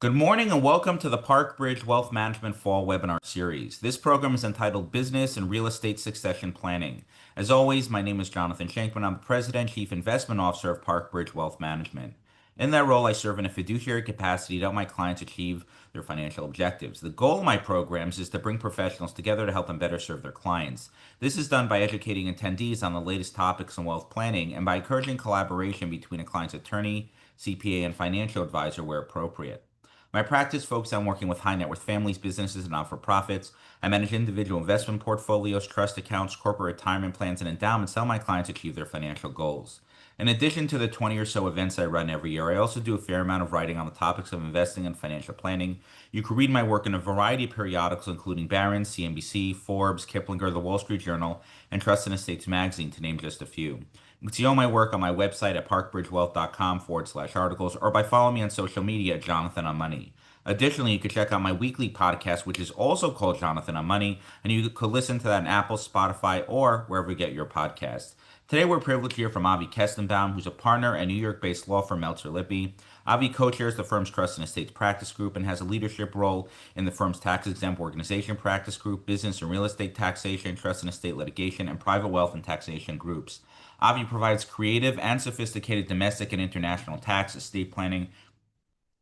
Good morning and welcome to the ParkBridge Wealth Management Fall Webinar Series. This program is entitled Business and Real Estate Succession Planning. As always, my name is Jonathan Shenkman. I'm the President Chief Investment Officer of ParkBridge Wealth Management. In that role, I serve in a fiduciary capacity to help my clients achieve their financial objectives. The goal of my programs is to bring professionals together to help them better serve their clients. This is done by educating attendees on the latest topics in wealth planning and by encouraging collaboration between a client's attorney, CPA, and financial advisor where appropriate. My practice focuses on working with high net worth families, businesses, and not for profits. I manage individual investment portfolios, trust accounts, corporate retirement plans, and endowments to help my clients achieve their financial goals. In addition to the 20 or so events I run every year, I also do a fair amount of writing on the topics of investing and financial planning. You can read my work in a variety of periodicals, including Barron's, CNBC, Forbes, Kiplinger, The Wall Street Journal, and Trust and Estates Magazine, to name just a few. You can see all my work on my website at parkbridgewealth.com/articles or by following me on social media at Jonathan on Money. Additionally, you can check out my weekly podcast, which is also called Jonathan on Money, and you could listen to that on Apple, Spotify, or wherever you get your podcasts. Today, we're privileged to hear from Avi Kestenbaum, who's a partner at New York-based law firm Meltzer, Lippe. Avi co-chairs the firm's Trust and Estates Practice Group and has a leadership role in the firm's tax-exempt organization practice group, business and real estate taxation, trust and estate litigation, and private wealth and taxation groups. Avi provides creative and sophisticated domestic and international tax, estate planning,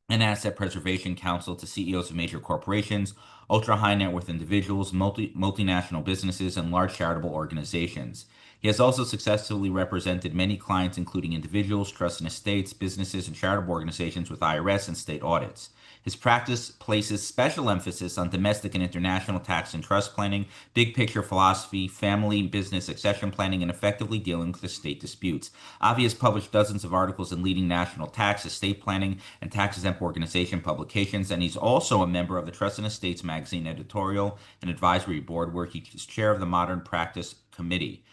and asset preservation counsel to CEOs of major corporations, ultra high net worth individuals, multinational businesses, and large charitable organizations. He has also successfully represented many clients, including individuals, trusts and estates, businesses, and charitable organizations with IRS and state audits. His practice places special emphasis on domestic and international tax and trust planning, big picture philosophy, family business succession planning, and effectively dealing with estate disputes. Avi has published dozens of articles in leading national tax, estate planning, and tax-exempt organization publications, and he's also a member of the Trust and Estates Magazine editorial and advisory board, where he is chair of the Modern Practice Committee.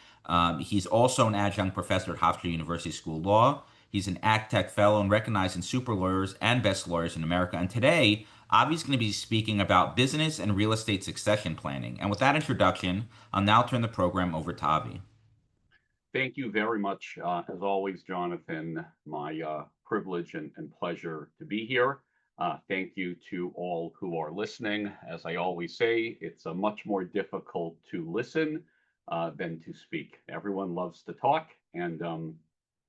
He's also an adjunct professor at Hofstra University School of Law. He's an ACTEC fellow and recognized in super lawyers and best lawyers in America. And today, Avi's going to be speaking about business and real estate succession planning. And with that introduction, I'll now turn the program over to Avi. Thank you very much, as always, Jonathan. My privilege and pleasure to be here. Thank you to all who are listening. As I always say, it's much more difficult to listen than to speak. Everyone loves to talk and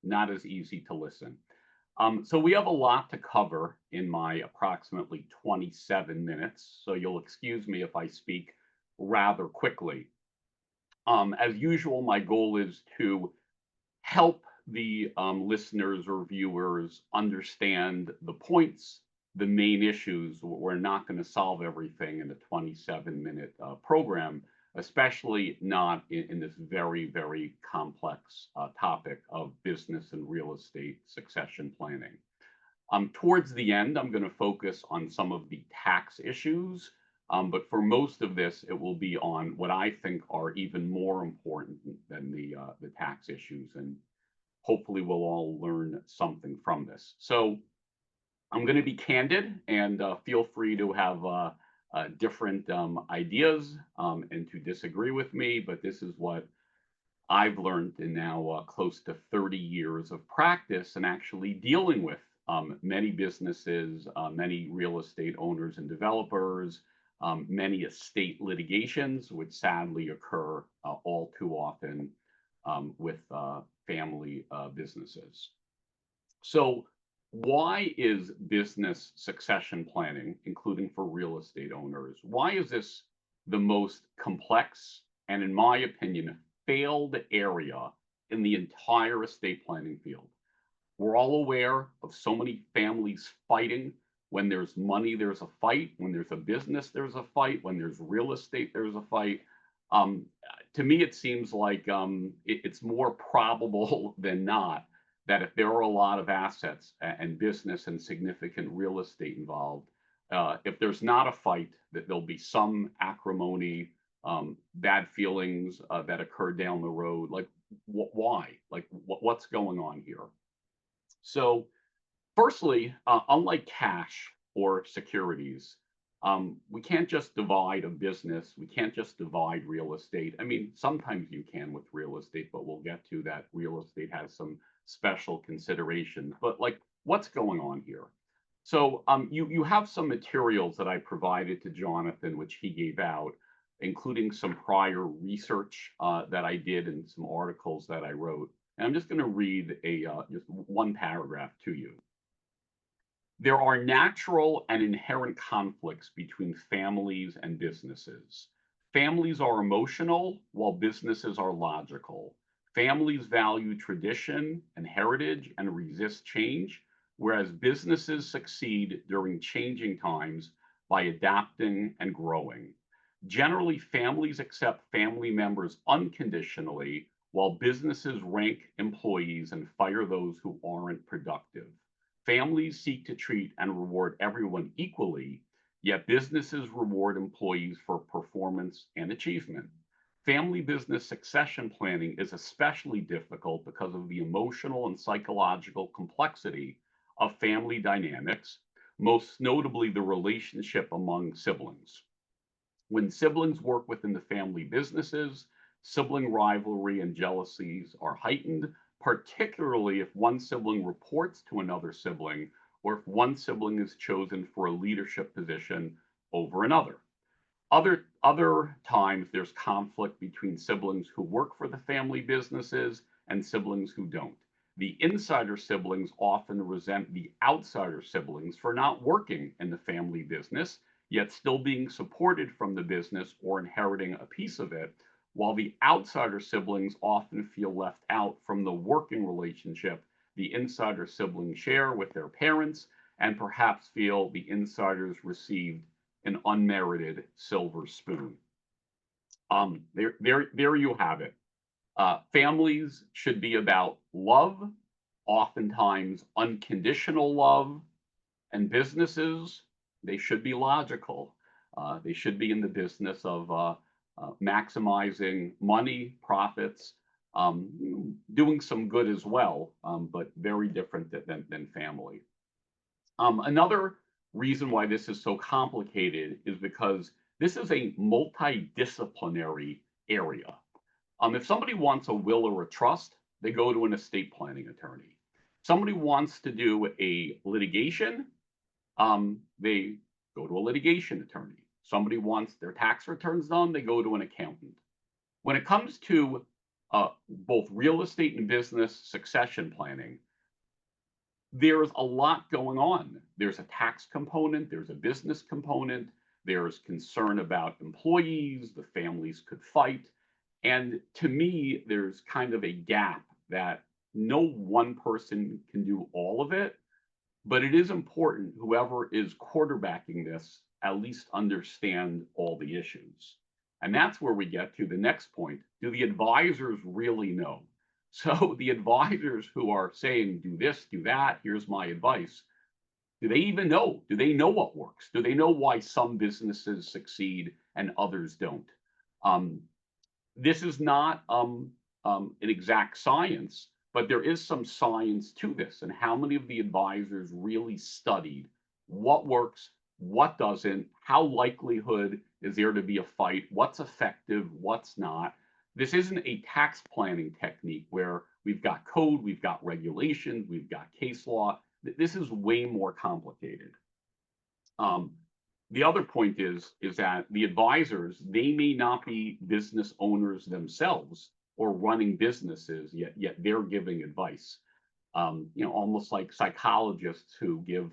not as easy to listen. So we have a lot to cover in my approximately 27 minutes. So you'll excuse me if I speak rather quickly. As usual, my goal is to help the listeners or viewers understand the points, the main issues. We're not going to solve everything in a 27-minute program, especially not in this very, very complex topic of business and real estate succession planning. Towards the end, I'm going to focus on some of the tax issues. But for most of this, it will be on what I think are even more important than the tax issues. And hopefully we'll all learn something from this. So I'm going to be candid and feel free to have different ideas and to disagree with me. But this is what I've learned in now close to 30 years of practice and actually dealing with many businesses, many real estate owners and developers, many estate litigations, which sadly occur all too often with family businesses. So why is business succession planning, including for real estate owners, why is this the most complex and, in my opinion, failed area in the entire estate planning field? We're all aware of so many families fighting. When there's money, there's a fight. When there's a business, there's a fight. When there's real estate, there's a fight. To me, it seems like it's more probable than not that if there are a lot of assets and business and significant real estate involved, if there's not a fight, that there'll be some acrimony, bad feelings that occur down the road. Like, why? Like, what's going on here? So, firstly, unlike cash or securities, we can't just divide a business. We can't just divide real estate. I mean, sometimes you can with real estate, but we'll get to that. Real estate has some special considerations. But like, what's going on here? So you have some materials that I provided to Jonathan, which he gave out, including some prior research that I did and some articles that I wrote. And I'm just going to read a just one paragraph to you. There are natural and inherent conflicts between families and businesses. Families are emotional, while businesses are logical. Families value tradition and heritage and resist change, whereas businesses succeed during changing times by adapting and growing. Generally, families accept family members unconditionally, while businesses rank employees and fire those who aren't productive. Families seek to treat and reward everyone equally, yet businesses reward employees for performance and achievement. Family business succession planning is especially difficult because of the emotional and psychological complexity of family dynamics, most notably the relationship among siblings. When siblings work within the family businesses, sibling rivalry and jealousies are heightened, particularly if one sibling reports to another sibling or if one sibling is chosen for a leadership position over another. Other times there's conflict between siblings who work for the family businesses and siblings who don't. The insider siblings often resent the outsider siblings for not working in the family business, yet still being supported from the business or inheriting a piece of it, while the outsider siblings often feel left out from the working relationship the insider siblings share with their parents and perhaps feel the insiders received an unmerited silver spoon. There you have it. Families should be about love, oftentimes unconditional love, and businesses, they should be logical. They should be in the business of maximizing money, profits, doing some good as well, but very different than family. Another reason why this is so complicated is because this is a multidisciplinary area. If somebody wants a will or a trust, they go to an estate planning attorney. Somebody wants to do a litigation, they go to a litigation attorney. Somebody wants their tax returns done, they go to an accountant. When it comes to both real estate and business succession planning, there's a lot going on. There's a tax component, there's a business component, there's concern about employees, the families could fight. And to me, there's kind of a gap that no one person can do all of it, but it is important whoever is quarterbacking this at least understand all the issues. And that's where we get to the next point. Do the advisors really know? So the advisors who are saying, do this, do that, here's my advice, do they even know? Do they know what works? Do they know why some businesses succeed and others don't? This is not an exact science, but there is some science to this. And how many of the advisors really studied what works, what doesn't, how likelihood is there to be a fight, what's effective, what's not. This isn't a tax planning technique where we've got code, we've got regulations, we've got case law. This is way more complicated. The other point is that the advisors, they may not be business owners themselves or running businesses, yet they're giving advice. Almost like psychologists who give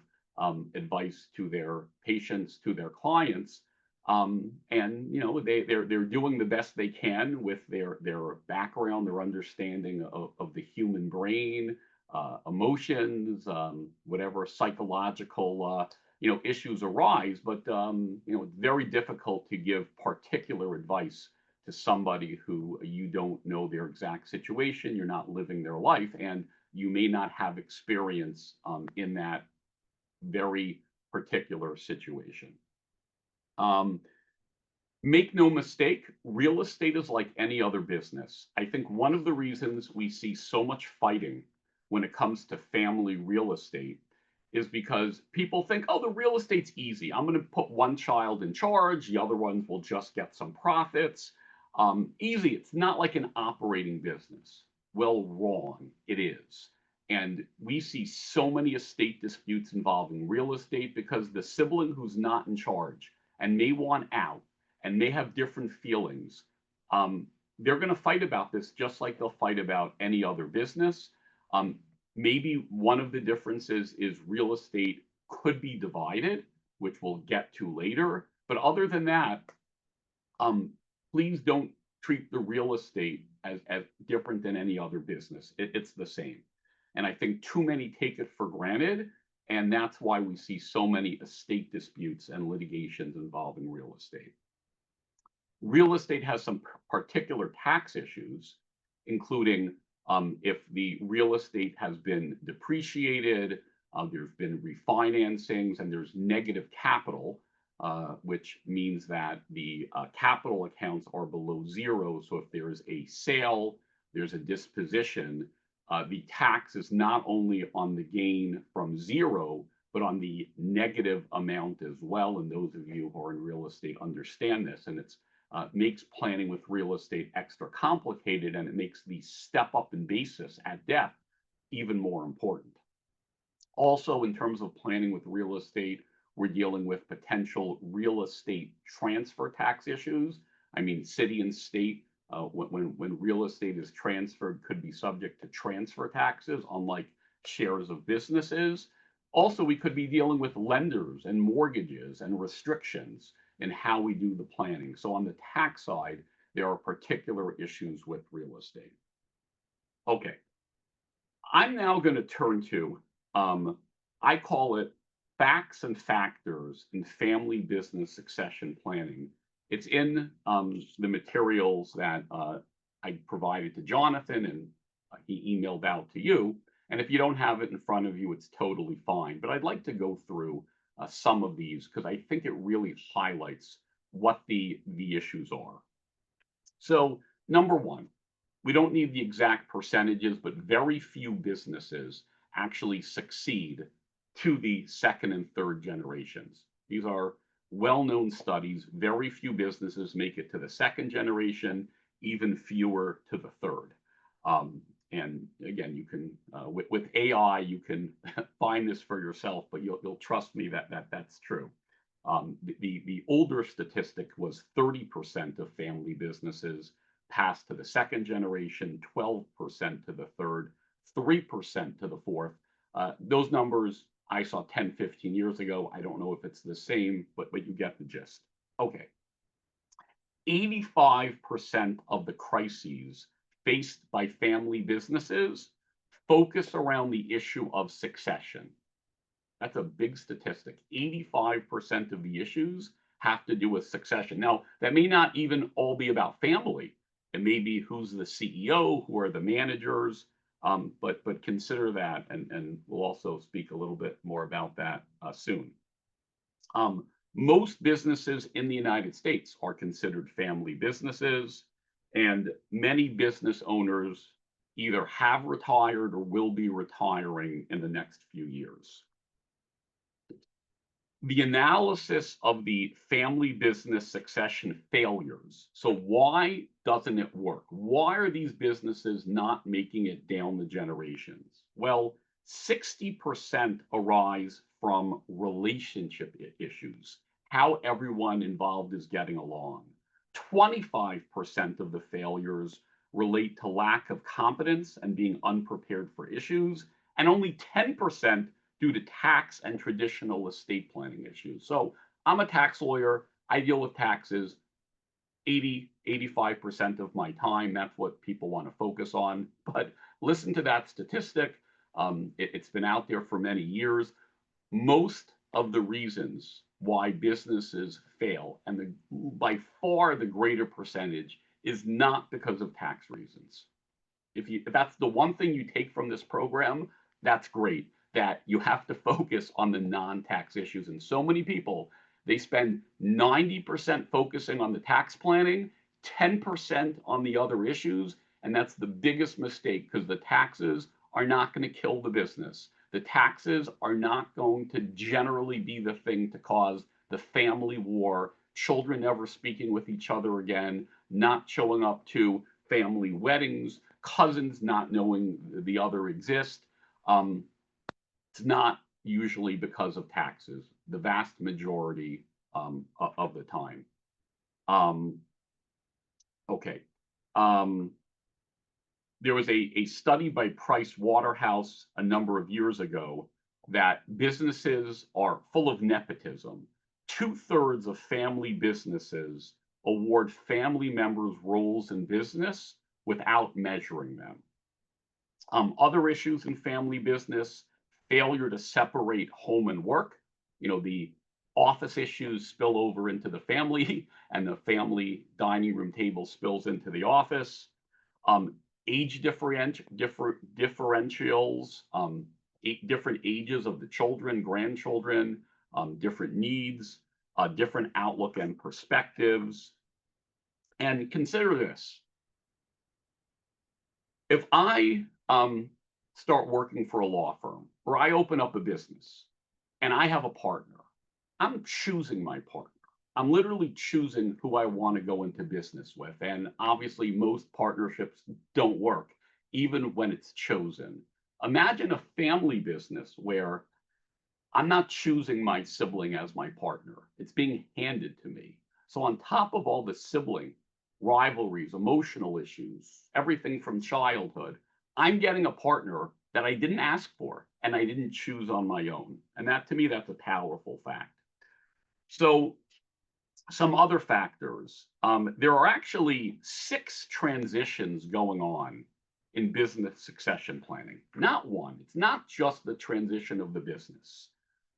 advice to their patients, to their clients, and they're doing the best they can with their background, their understanding of the human brain, emotions, whatever psychological issues arise. But it's very difficult to give particular advice to somebody who you don't know their exact situation, you're not living their life, and you may not have experience in that very particular situation. Make no mistake, real estate is like any other business. I think one of the reasons we see so much fighting when it comes to family real estate is because people think, oh, the real estate's easy. I'm going to put one child in charge. The other ones will just get some profits. Easy. It's not like an operating business. Well, wrong. It is. And we see so many estate disputes involving real estate because the sibling who's not in charge and may want out and may have different feelings, um, they're going to fight about this just like they'll fight about any other business. Um, Maybe one of the differences is real estate could be divided, which we'll get to later. But other than that, um, please don't treat the real estate as different than any other business. It's the same. And I think too many take it for granted. And that's why we see so many estate disputes and litigations involving real estate. Real estate has some particular tax issues, including if the real estate has been depreciated, there's been refinancings, and there's negative capital, which means that the capital accounts are below zero. So if there's a sale, there's a disposition, the tax is not only on the gain from zero, but on the negative amount as well. And those of you who are in real estate understand this. And it's makes planning with real estate extra complicated, and it makes the step up in basis at death even more important. Also, in terms of planning with real estate, we're dealing with potential real estate transfer tax issues. I mean, city and state, when real estate is transferred, could be subject to transfer taxes, unlike shares of businesses. Also, we could be dealing with lenders and mortgages and restrictions in how we do the planning. So on the tax side, there are particular issues with real estate. Okay, I'm now going to turn to, I call it facts and factors in family business succession planning. It's in the materials that I provided to Jonathan, and he emailed out to you. And if you don't have it in front of you, it's totally fine. But I'd like to go through some of these because I think it really highlights what the issues are. So number one, we don't need the exact percentages, but very few businesses actually succeed to the second and third generations. These are well-known studies. Very few businesses make it to the second generation, even fewer to the third. And again, you can with AI, you can find this for yourself, but you'll trust me that that's true. The older statistic was 30% of family businesses passed to the second generation, 12% to the third, 3% to the fourth. Those numbers I saw 10, 15 years ago. I don't know if it's the same, but you get the gist. Okay. 85% of the crises faced by family businesses focus around the issue of succession. That's a big statistic. 85% of the issues have to do with succession. Now, that may not even all be about family. It may be who's the CEO, who are the managers, but consider that, and we'll also speak a little bit more about that soon. Most businesses in the United States are considered family businesses, and many business owners either have retired or will be retiring in the next few years. The analysis of the family business succession failures. So why doesn't it work? Why are these businesses not making it down the generations? Well, 60% arise from relationship issues, how everyone involved is getting along. 25% of the failures relate to lack of competence and being unprepared for issues, and only 10% due to tax and traditional estate planning issues. So I'm a tax lawyer. I deal with taxes 85% of my time. That's what people want to focus on. But listen to that statistic. It's been out there for many years. Most of the reasons why businesses fail, and by far the greater percentage, is not because of tax reasons. If that's the one thing you take from this program, that's great, that you have to focus on the non-tax issues. And so many people, they spend 90% focusing on the tax planning, 10% on the other issues. And that's the biggest mistake, because the taxes are not going to kill the business. The taxes are not going to generally be the thing to cause the family war, children never speaking with each other again, not showing up to family weddings, cousins not knowing the other exist. It's not usually because of taxes, the vast majority of the time. Um, okay. Um, there was a study by Price Waterhouse a number of years ago that businesses are full of nepotism. Two-thirds of family businesses award family members roles in business without measuring them. Other issues in family business, failure to separate home and work. The office issues spill over into the family, and the family dining room table spills into the office. Um, age differentials, different ages of the children, grandchildren, different needs, different outlook and perspectives. And consider this. If I start working for a law firm or I open up a business and I have a partner, I'm choosing my partner. I'm literally choosing who I want to go into business with. And obviously, most partnerships don't work, even when it's chosen. Imagine a family business where I'm not choosing my sibling as my partner, it's being handed to me. So, on top of all the sibling rivalries, emotional issues, everything from childhood, I'm getting a partner that I didn't ask for and I didn't choose on my own. And that, to me, that's a powerful fact. So, some other factors. There are actually 6 transitions going on in business succession planning. Not one. It's not just the transition of the business.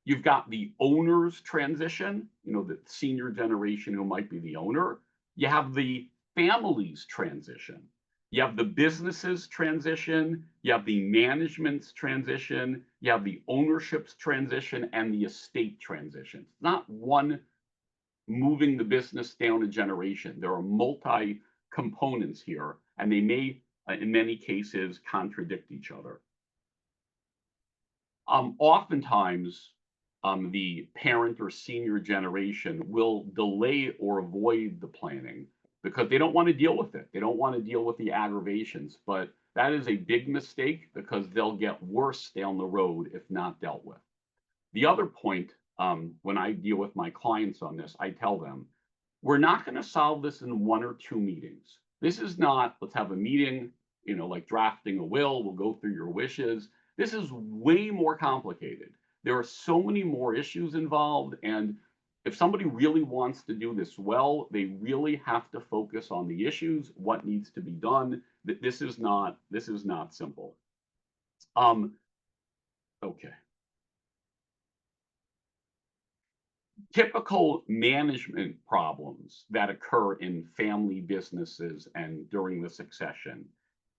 You've got the owner's transition, the senior generation who might be the owner. You have the family's transition. You have the business's transition. You have the management's transition. You have the ownership's transition and the estate transition. It's not one moving the business down a generation. There are multi components here, and they may, in many cases, contradict each other. Oftentimes, the parent or senior generation will delay or avoid the planning because they don't want to deal with it. They don't want to deal with the aggravations, but that is a big mistake because they'll get worse down the road if not dealt with. The other point, when I deal with my clients on this, I tell them, we're not going to solve this in 1 or 2 meetings. This is not, let's have a meeting, like drafting a will, we'll go through your wishes. This is way more complicated. There are so many more issues involved. And if somebody really wants to do this well, they really have to focus on the issues, what needs to be done. This is not simple. Okay. Typical management problems that occur in family businesses and during the succession.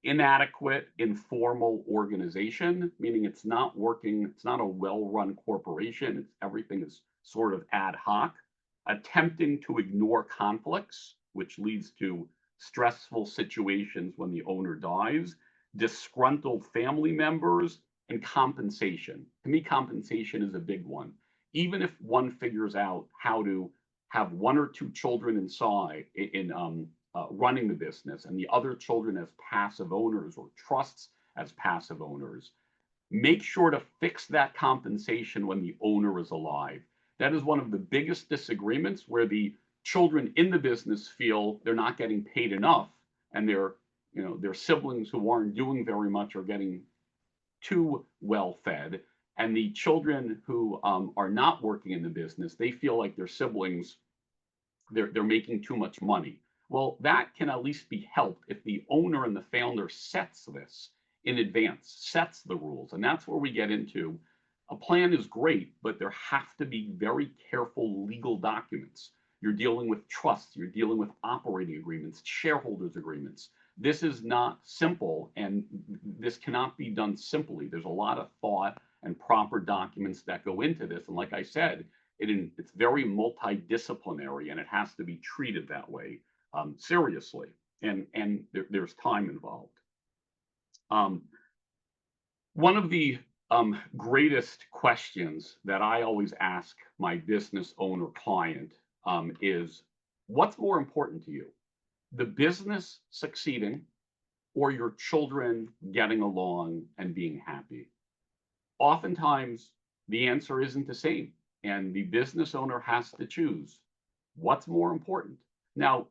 Inadequate informal organization, meaning it's not working, it's not a well-run corporation, everything is sort of ad hoc. Attempting to ignore conflicts, which leads to stressful situations when the owner dies. Disgruntled family members, and compensation. To me, compensation is a big one. Even if one figures out how to have 1 or 2 children inside in running the business and the other children as passive owners or trusts as passive owners, make sure to fix that compensation when the owner is alive. That is one of the biggest disagreements where the children in the business feel they're not getting paid enough and their siblings who aren't doing very much are getting too well fed, and the children who are not working in the business, they feel like their siblings, they're making too much money. Well, that can at least be helped if the owner and the founder sets this in advance, sets the rules. And that's where we get into a plan is great, but there have to be very careful legal documents. You're dealing with trusts, you're dealing with operating agreements, shareholders agreements. This is not simple, and this cannot be done simply. There's a lot of thought and proper documents that go into this. And like I said, it's very multidisciplinary, and it has to be treated that way seriously. And there's time involved. One of the greatest questions that I always ask my business owner client is, what's more important to you? The business succeeding or your children getting along and being happy? oftentimes the answer isn't the same, and the business owner has to choose what's more important. Now,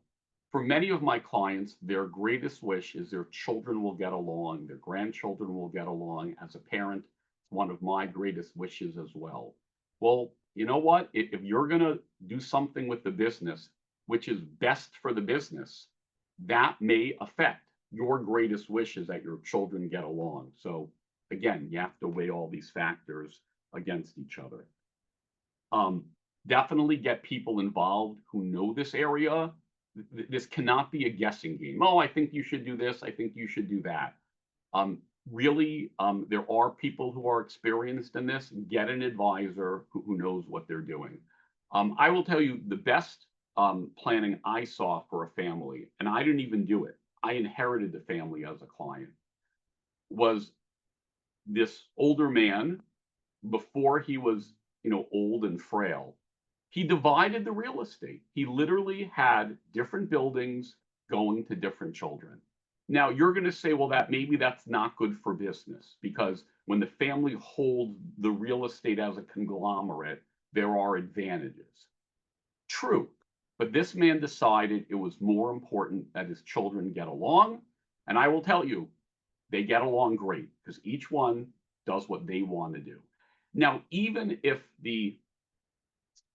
for many of my clients, their greatest wish is their children will get along, their grandchildren will get along. As a parent, it's one of my greatest wishes as well. Well, you know what? If you're going to do something with the business, which is best for the business, that may affect your greatest wish is that your children get along. So again, you have to weigh all these factors against each other. Definitely get people involved who know this area. This cannot be a guessing game. Oh, I think you should do this. I think you should do that. Really, there are people who are experienced in this. Get an advisor who knows what they're doing. I will tell you the best planning I saw for a family, and I didn't even do it. I inherited the family as a client, was this older man before he was, old and frail. He divided the real estate. He literally had different buildings going to different children. Now you're going to say, well, that's not good for business, because when the family holds the real estate as a conglomerate, there are advantages. True, but this man decided it was more important that his children get along, and I will tell you, they get along great because each one does what they want to do. Now, even if the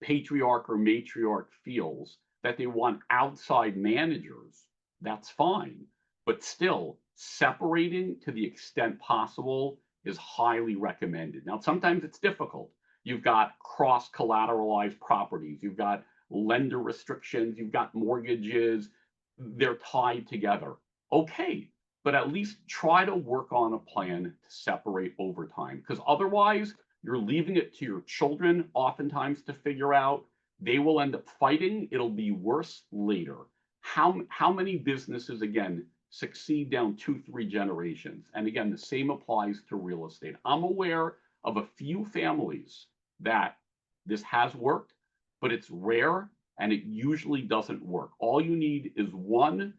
patriarch or matriarch feels that they want outside managers, that's fine. But still, separating to the extent possible is highly recommended. Now, sometimes it's difficult. You've got cross-collateralized properties. You've got lender restrictions. You've got mortgages. They're tied together. Okay, but at least try to work on a plan to separate over time, because otherwise you're leaving it to your children oftentimes to figure out. They will end up fighting. It'll be worse later. How many businesses, again, succeed down 2-3 generations? And again, the same applies to real estate. I'm aware of a few families that this has worked, but it's rare and it usually doesn't work. All you need is one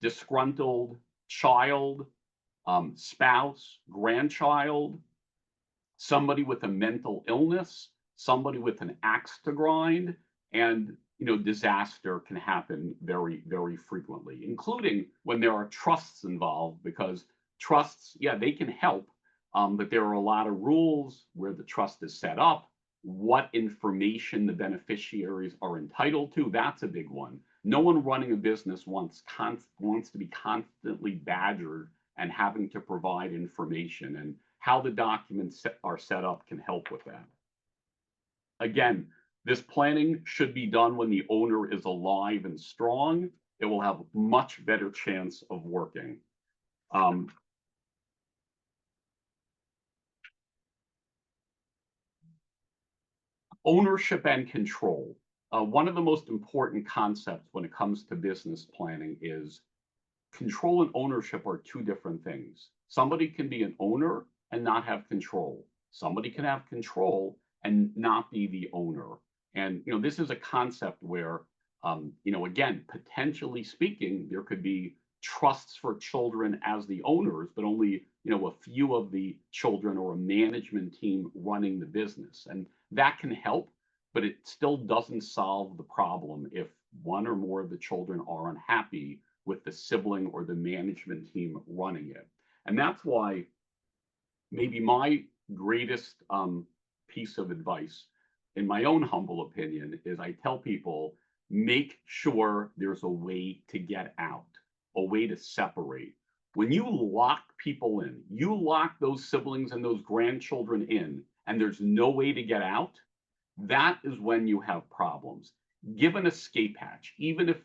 disgruntled child, spouse, grandchild, somebody with a mental illness, somebody with an axe to grind, and disaster can happen very, very frequently, including when there are trusts involved, because trusts, yeah, they can help, but there are a lot of rules where the trust is set up, what information the beneficiaries are entitled to. That's a big one. No one running a business wants to be constantly badgered and having to provide information, and how the documents are set up can help with that. Again, this planning should be done when the owner is alive and strong. It will have much better chance of working. Ownership and control. One of the most important concepts when it comes to business planning is control and ownership are two different things. Somebody can be an owner and not have control. Somebody can have control and not be the owner. And this is a concept where, again, potentially speaking, there could be trusts for children as the owners, but only a few of the children or a management team running the business. And that can help, but it still doesn't solve the problem if one or more of the children are unhappy with the sibling or the management team running it. And that's why maybe my greatest piece of advice, in my own humble opinion, is I tell people, make sure there's a way to get out, a way to separate. When you lock people in, you lock those siblings and those grandchildren in, and there's no way to get out, that is when you have problems. Give an escape hatch, even if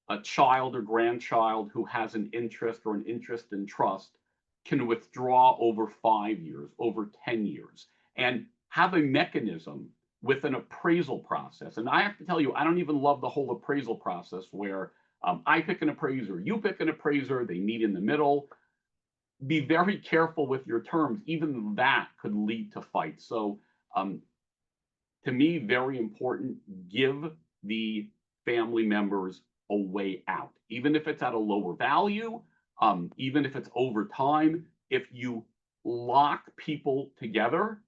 a child or grandchild who has an interest or an interest in trust can withdraw over 5 years, over 10 years, and have a mechanism with an appraisal process. And I have to tell you, I don't even love the whole appraisal process where I pick an appraiser, you pick an appraiser, they meet in the middle. Be very careful with your terms. Even that could lead to fights. So to me, very important, give the family members a way out, even if it's at a lower value, even if it's over time. If you lock people together,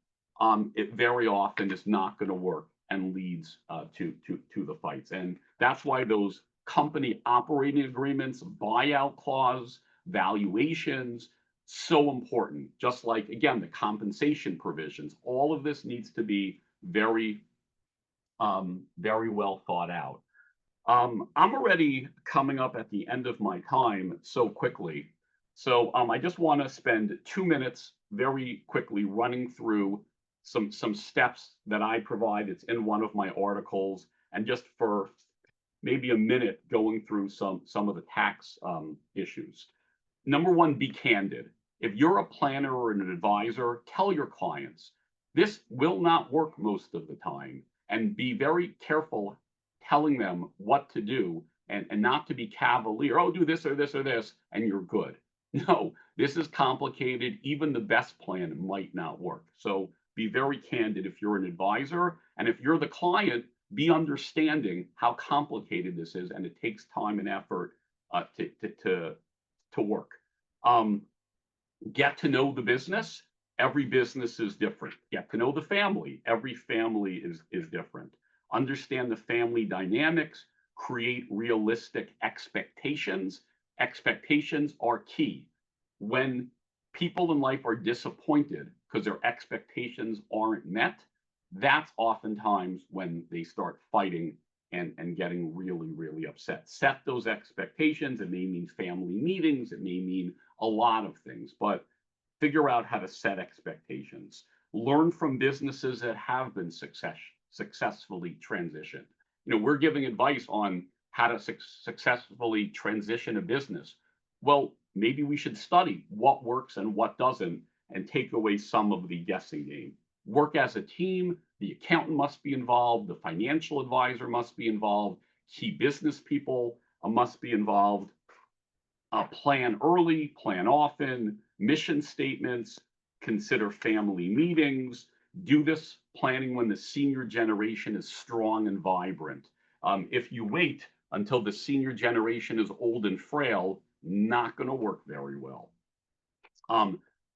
it very often is not going to work and leads to the fights. And that's why those company operating agreements, buyout clause, valuations, so important. Just like, again, the compensation provisions, all of this needs to be very, very well thought out. I'm already coming up at the end of my time so quickly. So I just want to spend 2 minutes very quickly running through some steps that I provide. It's in one of my articles, and just for maybe a minute going through some of the tax issues. Number one, be candid. If you're a planner or an advisor, tell your clients this will not work most of the time, and be very careful telling them what to do, and not to be cavalier. Oh, do this or this or this, and you're good. No, this is complicated. Even the best plan might not work. So be very candid if you're an advisor. And if you're the client, be understanding how complicated this is, and it takes time and effort to work. Get to know the business. Every business is different. Get to know the family. Every family is different. Understand the family dynamics. Create realistic expectations. Expectations are key. When people in life are disappointed because their expectations aren't met, that's oftentimes when they start fighting and getting really, really upset. Set those expectations. It may mean family meetings. It may mean a lot of things, but figure out how to set expectations. Learn from businesses that have been successfully transitioned. We're giving advice on how to successfully transition a business. Well, maybe we should study what works and what doesn't, and take away some of the guessing game. Work as a team. The accountant must be involved. The financial advisor must be involved. Key business people must be involved. Plan early, plan often, mission statements, consider family meetings. Do this planning when the senior generation is strong and vibrant. If you wait until the senior generation is old and frail, not going to work very well.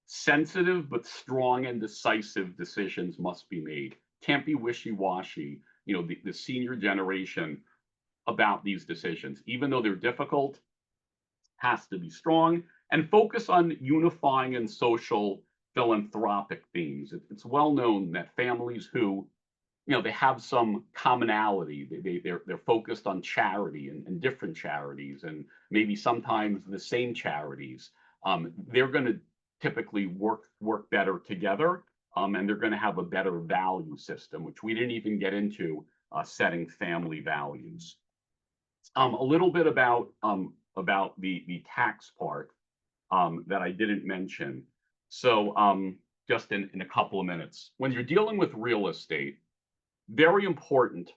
Sensitive but strong and decisive decisions must be made. Can't be wishy-washy, the senior generation about these decisions. Even though they're difficult, has to be strong, and focus on unifying and social philanthropic themes. It's well known that families who, they have some commonality. They're focused on charity and different charities, and maybe sometimes the same charities. They're going to typically work better together, and they're going to have a better value system, which we didn't even get into setting family values. A little bit about the tax part that I didn't mention. So just in a couple of minutes, when you're dealing with real estate, very important,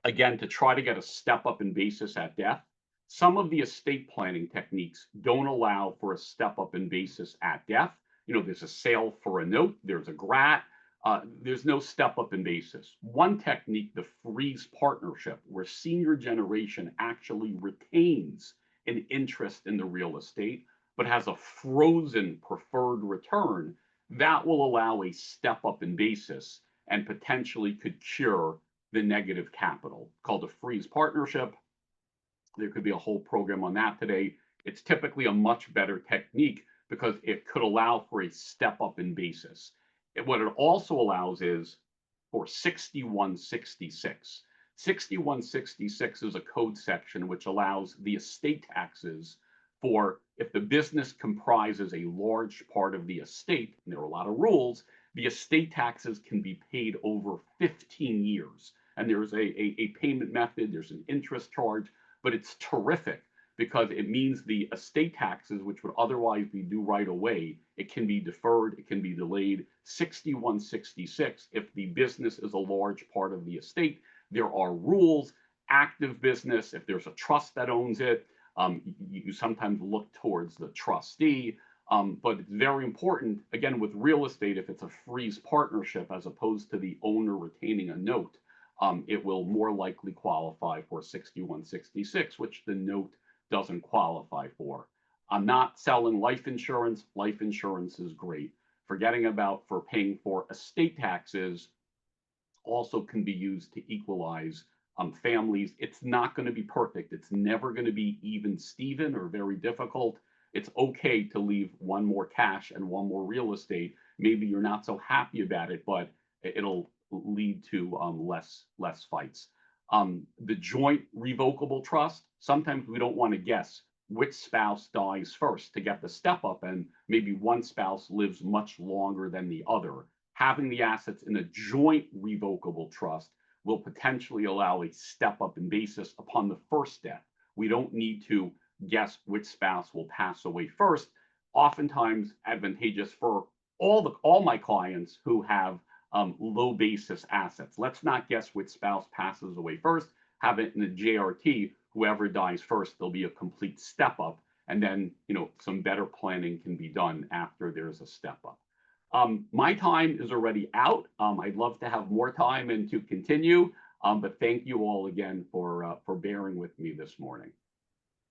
again, to try to get a step up in basis at death. Some of the estate planning techniques don't allow for a step up in basis at death. There's a sale for a note, there's a grat, there's no step up in basis. One technique, the freeze partnership, where senior generation actually retains an interest in the real estate, but has a frozen preferred return, that will allow a step up in basis and potentially could cure the negative capital, called a freeze partnership. There could be a whole program on that today. It's typically a much better technique because it could allow for a step up in basis. What it also allows is for 6166. 6166 is a code section which allows the estate taxes for, if the business comprises a large part of the estate, and there are a lot of rules, the estate taxes can be paid over 15 years. And there's a payment method, there's an interest charge, but it's terrific because it means the estate taxes, which would otherwise be due right away, it can be deferred, it can be delayed. 6166, if the business is a large part of the estate, there are rules. Active business, if there's a trust that owns it, you sometimes look towards the trustee. But it's very important, again, with real estate, if it's a freeze partnership as opposed to the owner retaining a note, it will more likely qualify for 6166, which the note doesn't qualify for. I'm not selling life insurance. Life insurance is great. Forgetting about for paying for estate taxes also can be used to equalize families. It's not going to be perfect. It's never going to be even Steven or very difficult. It's okay to leave one more cash and one more real estate. Maybe you're not so happy about it, but it'll lead to less fights. The joint revocable trust. Sometimes we don't want to guess which spouse dies first to get the step up, and maybe one spouse lives much longer than the other. Having the assets in a joint revocable trust will potentially allow a step up in basis upon the first death. We don't need to guess which spouse will pass away first. Oftentimes advantageous for all my clients who have low basis assets. Let's not guess which spouse passes away first. Have it in a JRT. Whoever dies first, there'll be a complete step up, and then some better planning can be done after there's a step up. My time is already out. I'd love to have more time and to continue, but thank you all again for bearing with me this morning.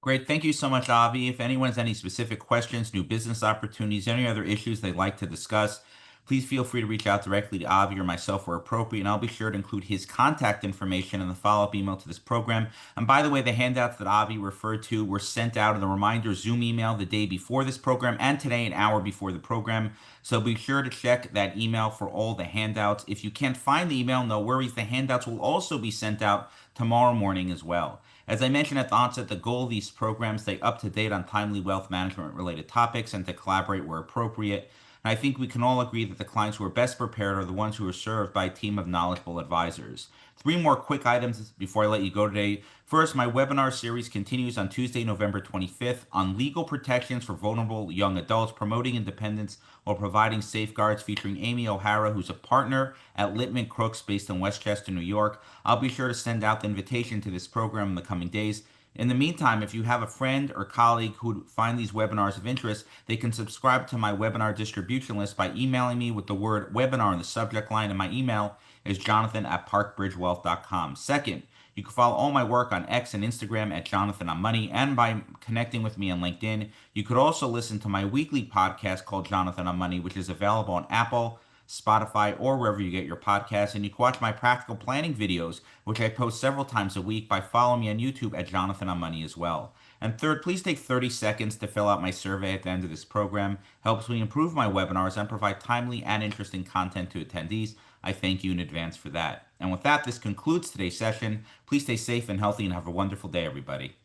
Great. Thank you so much, Avi. If anyone has any specific questions, new business opportunities, any other issues they'd like to discuss, please feel free to reach out directly to Avi or myself where appropriate, and I'll be sure to include his contact information in the follow-up email to this program. And by the way, the handouts that Avi referred to were sent out in the reminder Zoom email the day before this program and today, an hour before the program. So be sure to check that email for all the handouts. If you can't find the email, no worries. The handouts will also be sent out tomorrow morning as well. As I mentioned at the onset, the goal of these programs stay up to date on timely wealth management related topics and to collaborate where appropriate. And I think we can all agree that the clients who are best prepared are the ones who are served by a team of knowledgeable advisors. Three more quick items before I let you go today. First, my webinar series continues on Tuesday, November 25th on legal protections for vulnerable young adults, promoting independence while providing safeguards, featuring Amy O'Hara, who's a partner at Lippe Crooks based in Westchester, New York. I'll be sure to send out the invitation to this program in the coming days. In the meantime, if you have a friend or colleague who would find these webinars of interest, they can subscribe to my webinar distribution list by emailing me with the word webinar in the subject line, and my email is jonathan@parkbridgewealth.com. Second, you can follow all my work on X and Instagram at Jonathan on Money and by connecting with me on LinkedIn. You could also listen to my weekly podcast called Jonathan on Money, which is available on Apple, Spotify, or wherever you get your podcasts. And you can watch my practical planning videos, which I post several times a week, by following me on YouTube at Jonathan on Money as well. And third, please take 30 seconds to fill out my survey at the end of this program. Helps me improve my webinars and provide timely and interesting content to attendees. I thank you in advance for that. And with that, this concludes today's session. Please stay safe and healthy and have a wonderful day, everybody.